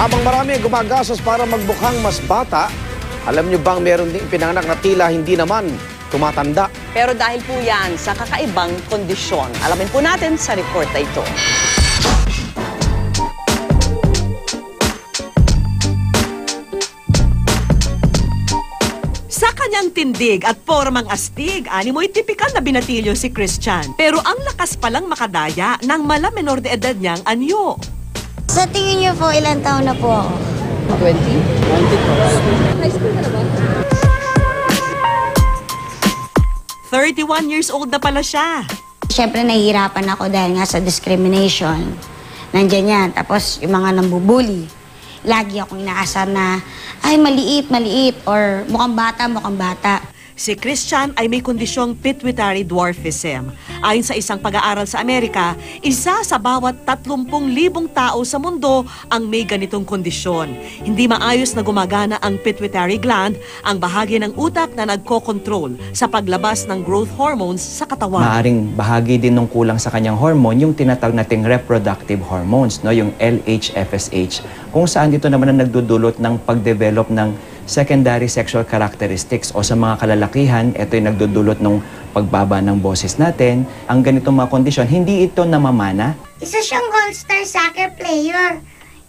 Habang marami ang gumagastos para magbukhang mas bata, alam niyo bang meron ding pinanganak na tila hindi naman tumatanda? Pero dahil po yan sa kakaibang kondisyon, alamin po natin sa report na ito. Sa kanyang tindig at formang astig, animoy tipikal na binatilyo si Christian. Pero ang lakas palang makadaya ng menor de edad niyang anyo. Sa tingin niyo po, ilang taon na po ako? 20? 20 po. High school ka na ba? 31 years old na pala siya. Siyempre, nahihirapan ako dahil nga sa discrimination. Nandiyan yan. Tapos, yung mga nambubuli. Lagi akong inaasar na, ay, maliit, maliit, or mukhang bata, mukhang bata. Si Christian ay may kondisyong pituitary dwarfism. Ayon sa isang pag-aaral sa Amerika, isa sa bawat 30,000 tao sa mundo ang may ganitong kondisyon. Hindi maayos na gumagana ang pituitary gland, ang bahagi ng utak na nagko-control sa paglabas ng growth hormones sa katawan. Maaring bahagi din ng kulang sa kanyang hormone yung tinatawag nating reproductive hormones, no, yung LH, FSH, kung saan dito naman ang nagdudulot ng pagdevelop ng secondary sexual characteristics o sa mga kalalakihan, ito yung nagdudulot ng pagbaba ng boses natin. Ang ganitong mga kondisyon, hindi ito namamana. Isa siyang all-star soccer player.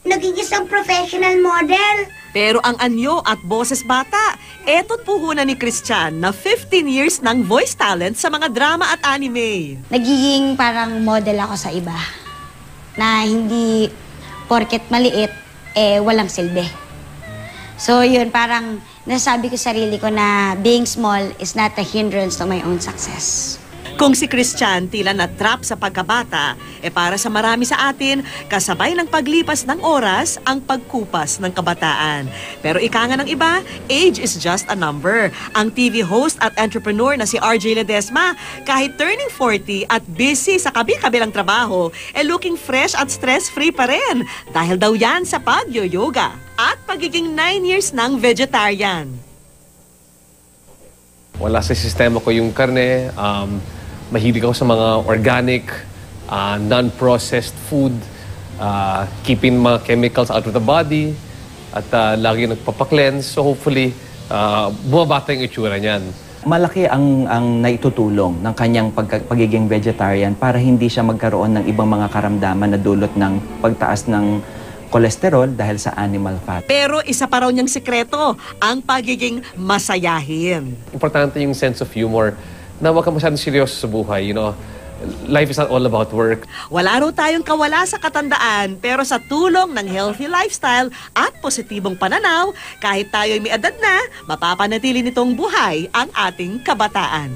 Naging isang professional model. Pero ang anyo at boses bata, eto't puhunan ni Christian na 15 years ng voice talent sa mga drama at anime. Nagiging parang model ako sa iba. Na hindi porket maliit, walang silbi. So yun, parang nasabi ko sa sarili ko na being small is not a hindrance to my own success. Kung si Christian tila na-trap sa pagkabata, para sa marami sa atin, kasabay ng paglipas ng oras ang pagkupas ng kabataan. Pero ika nga ng iba, age is just a number. Ang TV host at entrepreneur na si RJ Ledesma, kahit turning 40 at busy sa kabi-kabilang trabaho, looking fresh at stress-free pa rin. Dahil daw yan sa pag-yoga at pagiging 9 years ng vegetarian. Wala sa sistema ko yung karne. Mahilig ako sa mga organic, non-processed food, keeping mga chemicals out of the body, at lagi nagpapaklense. So hopefully, bumabata yung itsura niyan. Malaki ang naitutulong ng kanyang pagiging vegetarian para hindi siya magkaroon ng ibang mga karamdaman na dulot ng pagtaas ng kolesterol dahil sa animal fat. Pero isa pa raw niyang sikreto, ang pagiging masayahin. Importante yung sense of humor na huwag ka masyadong seryoso sa buhay. You know, life is not all about work. Wala raw tayong kawala sa katandaan, pero sa tulong ng healthy lifestyle at positibong pananaw, kahit tayo'y may edad na, mapapanatili nitong buhay ang ating kabataan.